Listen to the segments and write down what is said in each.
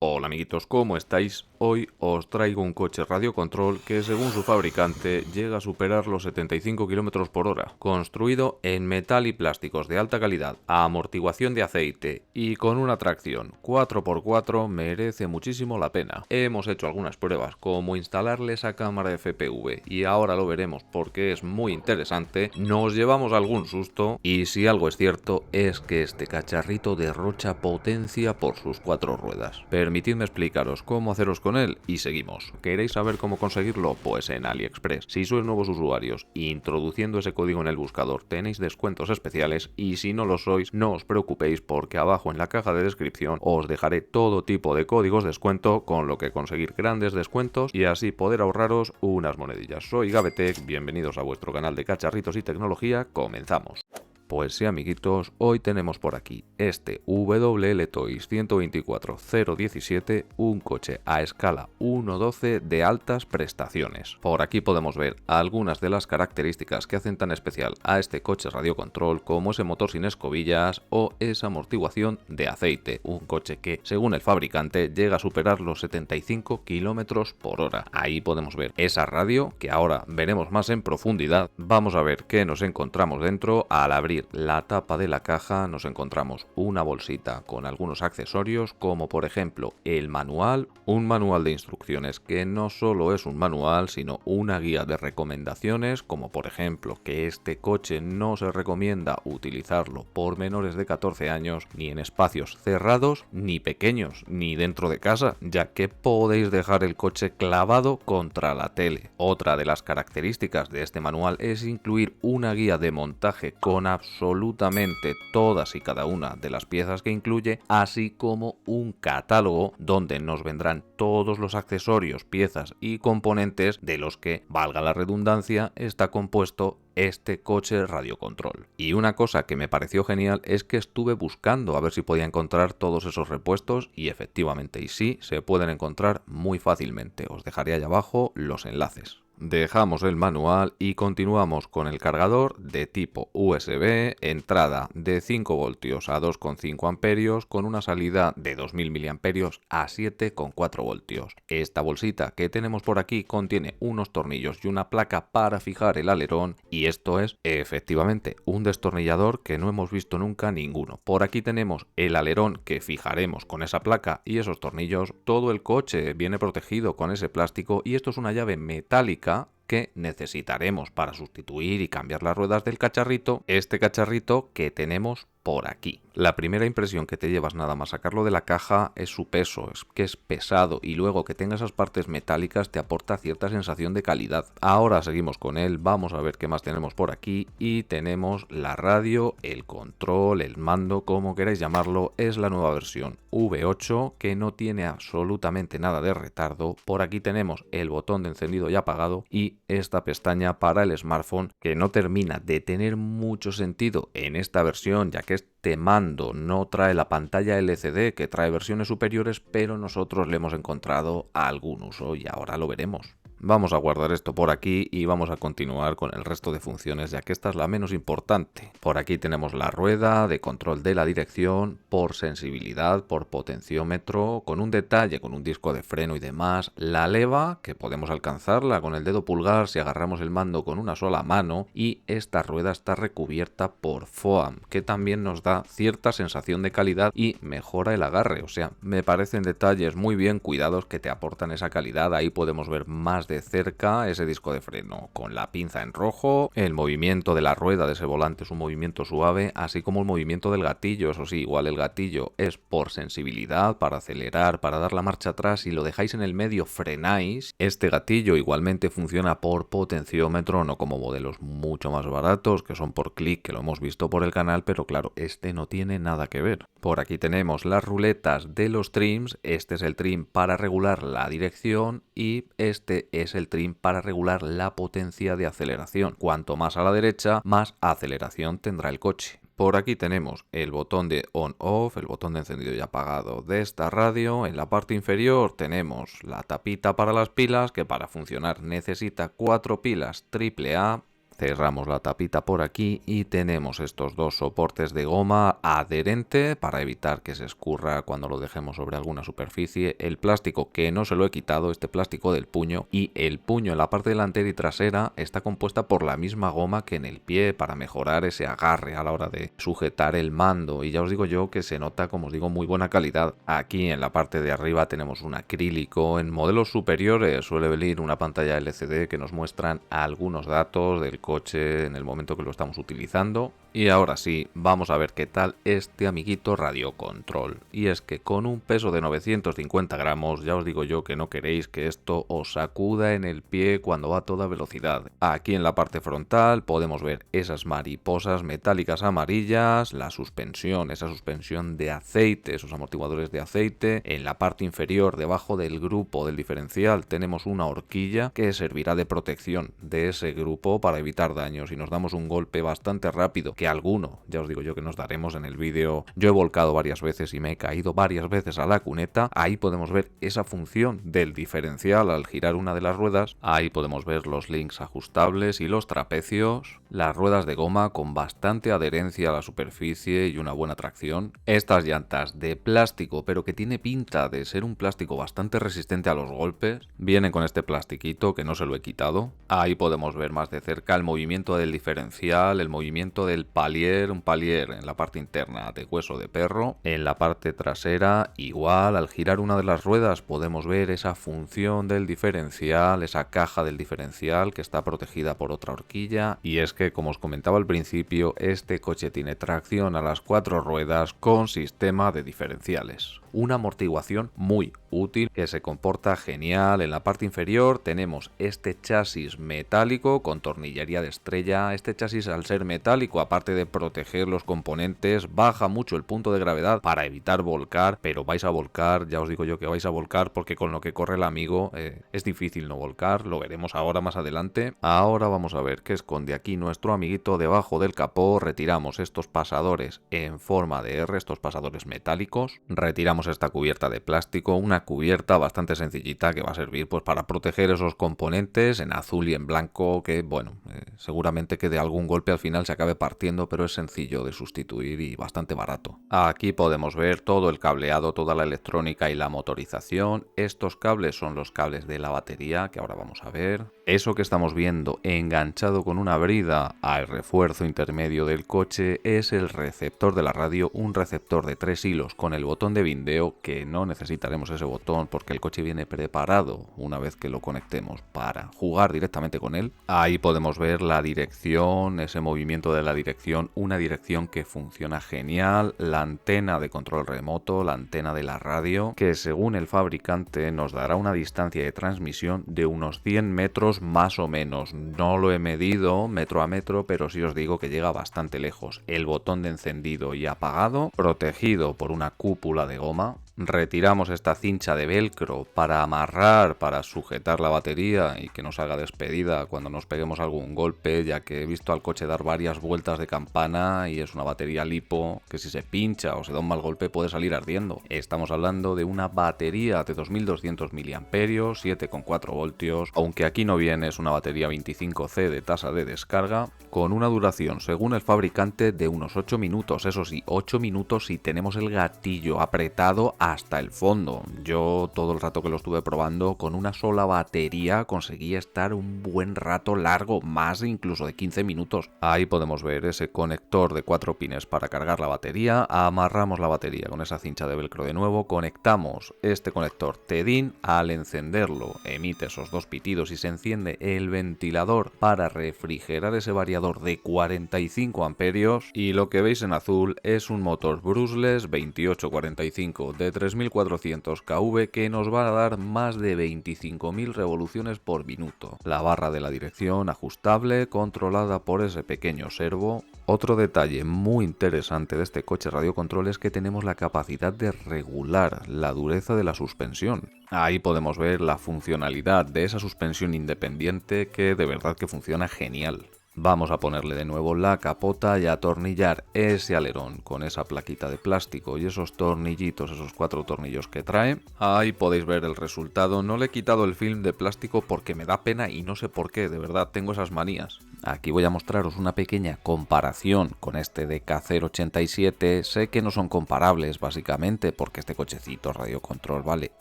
Hola amiguitos, ¿cómo estáis? Hoy os traigo un coche radiocontrol que según su fabricante llega a superar los 75 km por hora, construido en metal y plásticos de alta calidad, a amortiguación de aceite y con una tracción 4x4 merece muchísimo la pena. Hemos hecho algunas pruebas como instalarle esa cámara de FPV y ahora lo veremos porque es muy interesante, nos llevamos algún susto y si algo es cierto es que este cacharrito derrocha potencia por sus 4 ruedas. Permitidme explicaros cómo haceros con él y seguimos. ¿Queréis saber cómo conseguirlo? Pues en AliExpress. Si sois nuevos usuarios, introduciendo ese código en el buscador tenéis descuentos especiales y si no lo sois, no os preocupéis porque abajo en la caja de descripción os dejaré todo tipo de códigos de descuento con lo que conseguir grandes descuentos y así poder ahorraros unas monedillas. Soy Gavetech, bienvenidos a vuestro canal de cacharritos y tecnología, comenzamos. Pues sí amiguitos, hoy tenemos por aquí este WL Toys 124017, un coche a escala 1.12 de altas prestaciones. Por aquí podemos ver algunas de las características que hacen tan especial a este coche radiocontrol como ese motor sin escobillas o esa amortiguación de aceite, un coche que según el fabricante llega a superar los 75 km por hora. Ahí podemos ver esa radio que ahora veremos más en profundidad. Vamos a ver qué nos encontramos dentro. Al abrir la tapa de la caja nos encontramos una bolsita con algunos accesorios como por ejemplo el manual, un manual de instrucciones que no solo es un manual sino una guía de recomendaciones como por ejemplo que este coche no se recomienda utilizarlo por menores de 14 años ni en espacios cerrados ni pequeños ni dentro de casa ya que podéis dejar el coche clavado contra la tele. Otra de las características de este manual es incluir una guía de montaje con absolutamente todas y cada una de las piezas que incluye, así como un catálogo donde nos vendrán todos los accesorios, piezas y componentes de los que, valga la redundancia, está compuesto este coche radiocontrol. Y una cosa que me pareció genial es que estuve buscando a ver si podía encontrar todos esos repuestos y efectivamente y sí se pueden encontrar muy fácilmente. Os dejaré allá abajo los enlaces. Dejamos el manual y continuamos con el cargador de tipo USB, entrada de 5 voltios a 2,5 amperios con una salida de 2000 miliamperios a 7,4 voltios. Esta bolsita que tenemos por aquí contiene unos tornillos y una placa para fijar el alerón y esto es efectivamente un destornillador que no hemos visto nunca ninguno. Por aquí tenemos el alerón que fijaremos con esa placa y esos tornillos. Todo el coche viene protegido con ese plástico y esto es una llave metálica que necesitaremos para sustituir y cambiar las ruedas del cacharrito, este cacharrito que tenemos por aquí. La primera impresión que te llevas nada más sacarlo de la caja es su peso, es que es pesado y luego que tenga esas partes metálicas te aporta cierta sensación de calidad. Ahora seguimos con él, vamos a ver qué más tenemos por aquí y tenemos la radio, el control, el mando, como queráis llamarlo, es la nueva versión V8 que no tiene absolutamente nada de retardo. Por aquí tenemos el botón de encendido y apagado y esta pestaña para el smartphone que no termina de tener mucho sentido en esta versión ya que este mando no trae la pantalla LCD que trae versiones superiores, pero nosotros le hemos encontrado algún uso y ahora lo veremos. Vamos a guardar esto por aquí y vamos a continuar con el resto de funciones ya que esta es la menos importante. Por aquí tenemos la rueda de control de la dirección por sensibilidad, por potenciómetro, con un detalle, con un disco de freno y demás. La leva que podemos alcanzarla con el dedo pulgar si agarramos el mando con una sola mano y esta rueda está recubierta por foam que también nos da cierta sensación de calidad y mejora el agarre. O sea, me parecen detalles muy bien cuidados que te aportan esa calidad. Ahí podemos ver más de cerca ese disco de freno con la pinza en rojo, el movimiento de la rueda de ese volante es un movimiento suave, así como el movimiento del gatillo. Eso sí, igual el gatillo es por sensibilidad, para acelerar, para dar la marcha atrás. Si lo dejáis en el medio frenáis. Este gatillo igualmente funciona por potenciómetro, no como modelos mucho más baratos que son por clic, que lo hemos visto por el canal, pero claro, este no tiene nada que ver. Por aquí tenemos las ruletas de los trims, este es el trim para regular la dirección y este es el trim para regular la potencia de aceleración. Cuanto más a la derecha, más aceleración tendrá el coche. Por aquí tenemos el botón de on-off, el botón de encendido y apagado de esta radio. En la parte inferior tenemos la tapita para las pilas, que para funcionar necesita 4 pilas AAA. Cerramos la tapita por aquí y tenemos estos dos soportes de goma adherente para evitar que se escurra cuando lo dejemos sobre alguna superficie. El plástico, que no se lo he quitado, este plástico del puño, y el puño en la parte delantera y trasera está compuesta por la misma goma que en el pie para mejorar ese agarre a la hora de sujetar el mando. Y ya os digo yo que se nota, como os digo, muy buena calidad. Aquí en la parte de arriba tenemos un acrílico. En modelos superiores suele venir una pantalla LCD que nos muestran algunos datos del coche en el momento que lo estamos utilizando. Y ahora sí, vamos a ver qué tal este amiguito radiocontrol. Y es que con un peso de 950 gramos, ya os digo yo que no queréis que esto os sacuda en el pie cuando va a toda velocidad. Aquí en la parte frontal podemos ver esas mariposas metálicas amarillas, la suspensión, esa suspensión de aceite, esos amortiguadores de aceite. En la parte inferior, debajo del grupo del diferencial, tenemos una horquilla que servirá de protección de ese grupo para evitar daños. Y nos damos un golpe bastante rápido, que alguno, ya os digo yo que nos daremos en el vídeo. Yo he volcado varias veces y me he caído varias veces a la cuneta. Ahí podemos ver esa función del diferencial al girar una de las ruedas. Ahí podemos ver los links ajustables y los trapecios. Las ruedas de goma con bastante adherencia a la superficie y una buena tracción. Estas llantas de plástico, pero que tiene pinta de ser un plástico bastante resistente a los golpes. Vienen con este plastiquito que no se lo he quitado. Ahí podemos ver más de cerca el movimiento del diferencial, el movimiento del palier, un palier en la parte interna de hueso de perro. En la parte trasera igual, al girar una de las ruedas podemos ver esa función del diferencial, esa caja del diferencial que está protegida por otra horquilla. Y es que, como os comentaba al principio, este coche tiene tracción a las 4 ruedas con sistema de diferenciales. Una amortiguación muy útil que se comporta genial. En la parte inferior tenemos este chasis metálico con tornillería de estrella. Este chasis, al ser metálico, aparte de proteger los componentes, baja mucho el punto de gravedad para evitar volcar, pero vais a volcar, ya os digo yo que vais a volcar, porque con lo que corre el amigo es difícil no volcar. Lo veremos ahora más adelante. Ahora vamos a ver qué esconde aquí nuestro amiguito debajo del capó. Retiramos estos pasadores en forma de R, estos pasadores metálicos. Retiramos esta cubierta de plástico, una cubierta bastante sencillita que va a servir pues para proteger esos componentes en azul y en blanco, que bueno, seguramente que de algún golpe al final se acabe partiendo, pero es sencillo de sustituir y bastante barato. Aquí podemos ver todo el cableado, toda la electrónica y la motorización. Estos cables son los cables de la batería que ahora vamos a ver. Eso que estamos viendo enganchado con una brida al refuerzo intermedio del coche es el receptor de la radio, un receptor de 3 hilos con el botón de vindeo, que no necesitaremos ese botón porque el coche viene preparado una vez que lo conectemos para jugar directamente con él. Ahí podemos ver la dirección, ese movimiento de la dirección, una dirección que funciona genial, la antena de control remoto, la antena de la radio, que según el fabricante nos dará una distancia de transmisión de unos 100 metros más o menos. No lo he medido metro a metro, pero sí os digo que llega bastante lejos. El botón de encendido y apagado, protegido por una cúpula de goma. Retiramos esta cincha de velcro para amarrar, para sujetar la batería y que no se haga despedida cuando nos peguemos algún golpe, ya que he visto al coche dar varias vueltas de campana y es una batería lipo que si se pincha o se da un mal golpe puede salir ardiendo. Estamos hablando de una batería de 2200 mAh, 7,4 voltios, aunque aquí no viene, es una batería 25C de tasa de descarga, con una duración según el fabricante de unos 8 minutos, eso sí, 8 minutos si tenemos el gatillo apretado hasta el fondo. Yo todo el rato que lo estuve probando con una sola batería conseguí estar un buen rato largo, más incluso de 15 minutos. Ahí podemos ver ese conector de 4 pines para cargar la batería. Amarramos la batería con esa cincha de velcro de nuevo, conectamos este conector TEDIN. Al encenderlo emite esos dos pitidos y se enciende el ventilador para refrigerar ese variador de 45 amperios, y lo que veis en azul es un motor brushless 2845 de 3400 kV que nos va a dar más de 25.000 revoluciones por minuto. La barra de la dirección ajustable, controlada por ese pequeño servo. Otro detalle muy interesante de este coche radiocontrol es que tenemos la capacidad de regular la dureza de la suspensión. Ahí podemos ver la funcionalidad de esa suspensión independiente, que de verdad que funciona genial. Vamos a ponerle de nuevo la capota y a atornillar ese alerón con esa plaquita de plástico y esos tornillitos, esos 4 tornillos que trae. Ahí podéis ver el resultado. No le he quitado el film de plástico porque me da pena y no sé por qué, de verdad, tengo esas manías. Aquí voy a mostraros una pequeña comparación con este DK087. Sé que no son comparables básicamente porque este cochecito Radio Control vale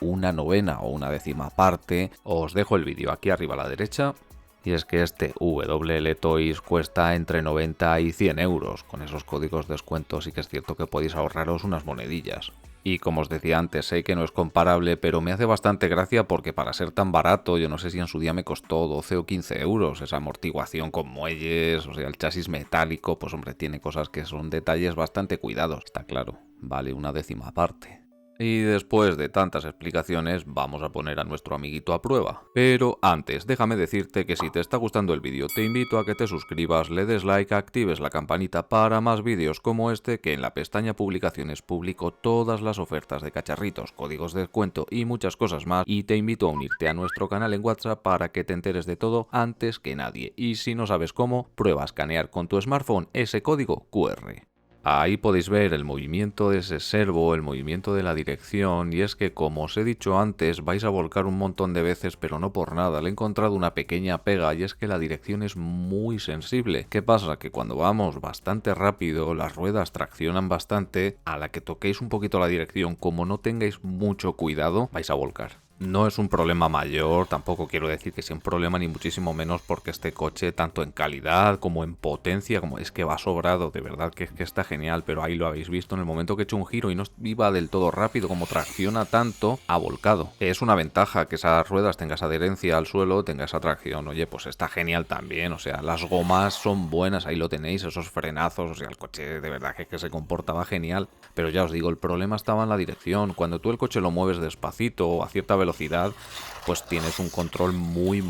1/9 o 1/10 parte. Os dejo el vídeo aquí arriba a la derecha. Y es que este WL Toys cuesta entre 90 y 100 euros. Con esos códigos de descuento sí que es cierto que podéis ahorraros unas monedillas. Y como os decía antes, sé que no es comparable, pero me hace bastante gracia porque para ser tan barato, yo no sé si en su día me costó 12 o 15 euros. Esa amortiguación con muelles, o sea, el chasis metálico, pues hombre, tiene cosas que son detalles bastante cuidados, está claro. Vale 1/10 parte. Y después de tantas explicaciones vamos a poner a nuestro amiguito a prueba. Pero antes, déjame decirte que si te está gustando el vídeo te invito a que te suscribas, le des like, actives la campanita para más vídeos como este, que en la pestaña publicaciones publico todas las ofertas de cacharritos, códigos de descuento y muchas cosas más, y te invito a unirte a nuestro canal en WhatsApp para que te enteres de todo antes que nadie. Y si no sabes cómo, prueba a escanear con tu smartphone ese código QR. Ahí podéis ver el movimiento de ese servo, el movimiento de la dirección, y es que como os he dicho antes vais a volcar un montón de veces, pero no por nada, le he encontrado una pequeña pega y es que la dirección es muy sensible. ¿Qué pasa? Que cuando vamos bastante rápido, las ruedas traccionan bastante, a la que toquéis un poquito la dirección, como no tengáis mucho cuidado, vais a volcar. No es un problema mayor, tampoco quiero decir que sea un problema ni muchísimo menos porque este coche tanto en calidad como en potencia, como es que va sobrado, de verdad que está genial, pero ahí lo habéis visto en el momento que he hecho un giro y no iba del todo rápido, como tracciona tanto, ha volcado. Es una ventaja que esas ruedas tengan esa adherencia al suelo, tenga esa tracción, oye, pues está genial también, o sea, las gomas son buenas, ahí lo tenéis, esos frenazos, o sea, el coche de verdad que se comportaba genial, pero ya os digo, el problema estaba en la dirección. Cuando tú el coche lo mueves despacito o a cierta velocidad, pues tienes un control muy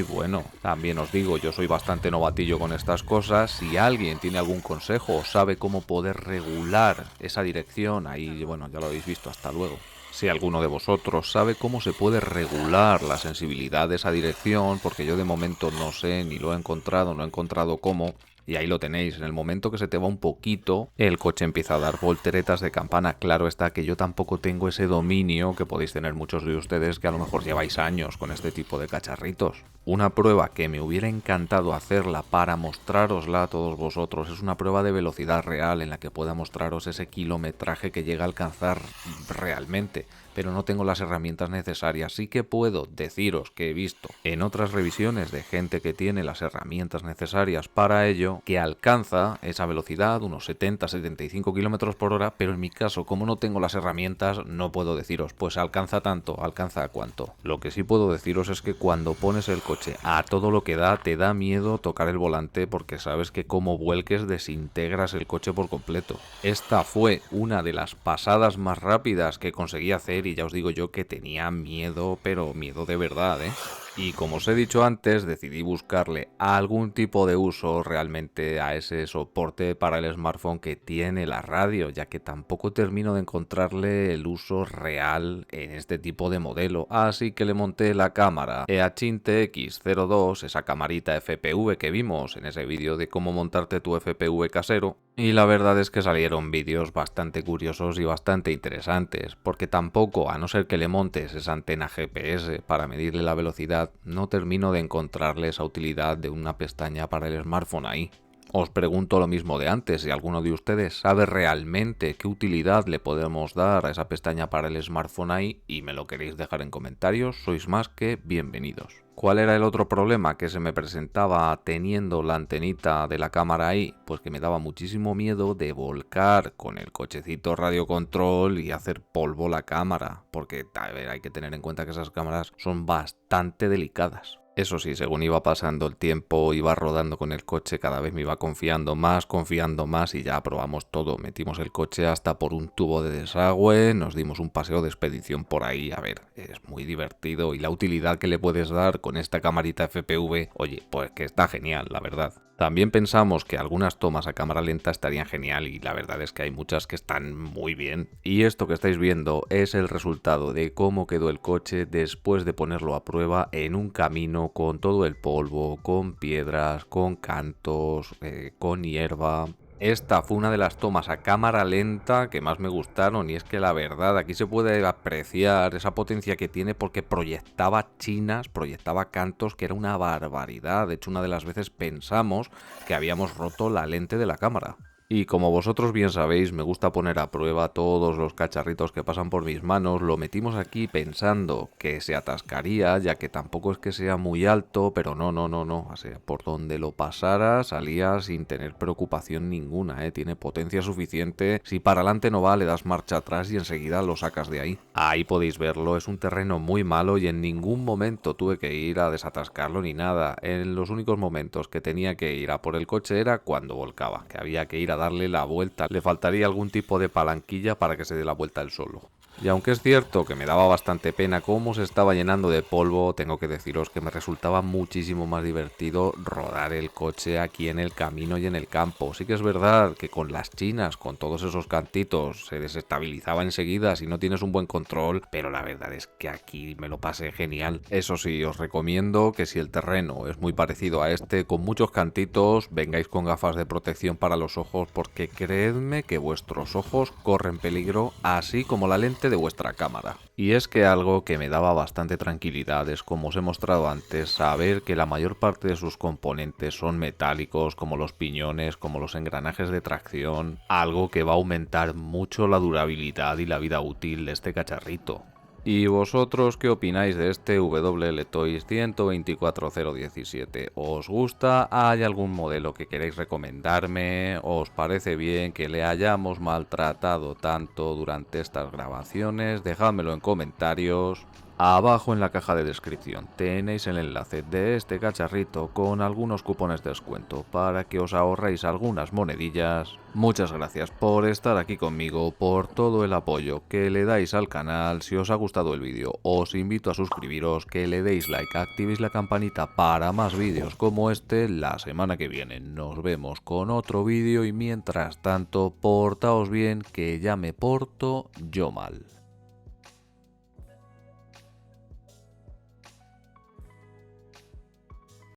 bueno. También os digo, yo soy bastante novatillo con estas cosas. Si alguien tiene algún consejo o sabe cómo poder regular esa dirección, ahí, bueno, ya lo habéis visto, hasta luego. Si alguno de vosotros sabe cómo se puede regular la sensibilidad de esa dirección, porque yo de momento no sé, ni lo he encontrado, no he encontrado cómo. Y ahí lo tenéis, en el momento que se te va un poquito, el coche empieza a dar volteretas de campana. Claro está que yo tampoco tengo ese dominio que podéis tener muchos de ustedes que a lo mejor lleváis años con este tipo de cacharritos. Una prueba que me hubiera encantado hacerla para mostrarosla a todos vosotros es una prueba de velocidad real en la que pueda mostraros ese kilometraje que llega a alcanzar realmente. Pero no tengo las herramientas necesarias. Sí que puedo deciros que he visto en otras revisiones de gente que tiene las herramientas necesarias para ello, que alcanza esa velocidad, unos 70-75 km por hora, pero en mi caso, como no tengo las herramientas, no puedo deciros, pues alcanza tanto, alcanza a cuánto. Lo que sí puedo deciros es que cuando pones el coche a todo lo que da, te da miedo tocar el volante porque sabes que como vuelques desintegras el coche por completo. Esta fue una de las pasadas más rápidas que conseguí hacer y ya os digo yo que tenía miedo, pero miedo de verdad, ¿eh? Y como os he dicho antes, decidí buscarle algún tipo de uso realmente a ese soporte para el smartphone que tiene la radio, ya que tampoco termino de encontrarle el uso real en este tipo de modelo. Así que le monté la cámara Eachine TX02, esa camarita FPV que vimos en ese vídeo de cómo montarte tu FPV casero. Y la verdad es que salieron vídeos bastante curiosos y bastante interesantes, porque tampoco, a no ser que le montes esa antena GPS para medirle la velocidad, no termino de encontrarle esa utilidad de una pestaña para el smartphone ahí. Os pregunto lo mismo de antes, si alguno de ustedes sabe realmente qué utilidad le podemos dar a esa pestaña para el smartphone ahí y me lo queréis dejar en comentarios, sois más que bienvenidos. ¿Cuál era el otro problema que se me presentaba teniendo la antenita de la cámara ahí? Pues que me daba muchísimo miedo de volcar con el cochecito radio control y hacer polvo la cámara, porque a ver, hay que tener en cuenta que esas cámaras son bastante delicadas. Eso sí, según iba pasando el tiempo, iba rodando con el coche, cada vez me iba confiando más y ya probamos todo. Metimos el coche hasta por un tubo de desagüe, nos dimos un paseo de expedición por ahí. A ver, es muy divertido y la utilidad que le puedes dar con esta camarita FPV, oye, pues que está genial, la verdad. También pensamos que algunas tomas a cámara lenta estarían genial y la verdad es que hay muchas que están muy bien. Y esto que estáis viendo es el resultado de cómo quedó el coche después de ponerlo a prueba en un camino con todo el polvo, con piedras, con cantos, con hierba. Esta fue una de las tomas a cámara lenta que más me gustaron y es que la verdad aquí se puede apreciar esa potencia que tiene porque proyectaba chinas, proyectaba cantos que era una barbaridad. De hecho, una de las veces pensamos que habíamos roto la lente de la cámara. Y como vosotros bien sabéis, me gusta poner a prueba todos los cacharritos que pasan por mis manos. Lo metimos aquí pensando que se atascaría, ya que tampoco es que sea muy alto, pero no. O sea, por donde lo pasara salía sin tener preocupación ninguna, ¿eh? Tiene potencia suficiente. Si para adelante no va, le das marcha atrás y enseguida lo sacas de ahí. Ahí podéis verlo, es un terreno muy malo y en ningún momento tuve que ir a desatascarlo ni nada. En los únicos momentos que tenía que ir a por el coche era cuando volcaba, que había que ir a darle la vuelta. Le faltaría algún tipo de palanquilla para que se dé la vuelta él solo. Y aunque es cierto que me daba bastante pena cómo se estaba llenando de polvo, tengo que deciros que me resultaba muchísimo más divertido rodar el coche aquí en el camino y en el campo. Sí que es verdad que con las chinas, con todos esos cantitos, se desestabilizaba enseguida si no tienes un buen control, pero la verdad es que aquí me lo pasé genial. Eso sí, os recomiendo que si el terreno es muy parecido a este, con muchos cantitos, vengáis con gafas de protección para los ojos porque creedme que vuestros ojos corren peligro, así como la lente de vuestra cámara. Y es que algo que me daba bastante tranquilidad es, como os he mostrado antes, saber que la mayor parte de sus componentes son metálicos, como los piñones, como los engranajes de tracción, algo que va a aumentar mucho la durabilidad y la vida útil de este cacharrito. ¿Y vosotros qué opináis de este WL Toys 124017? ¿Os gusta? ¿Hay algún modelo que queréis recomendarme? ¿Os parece bien que le hayamos maltratado tanto durante estas grabaciones? Dejádmelo en comentarios. Abajo en la caja de descripción tenéis el enlace de este cacharrito con algunos cupones de descuento para que os ahorréis algunas monedillas. Muchas gracias por estar aquí conmigo, por todo el apoyo que le dais al canal. Si os ha gustado el vídeo, os invito a suscribiros, que le deis like, activéis la campanita para más vídeos como este. La semana que viene nos vemos con otro vídeo y mientras tanto, portaos bien, que ya me porto yo mal.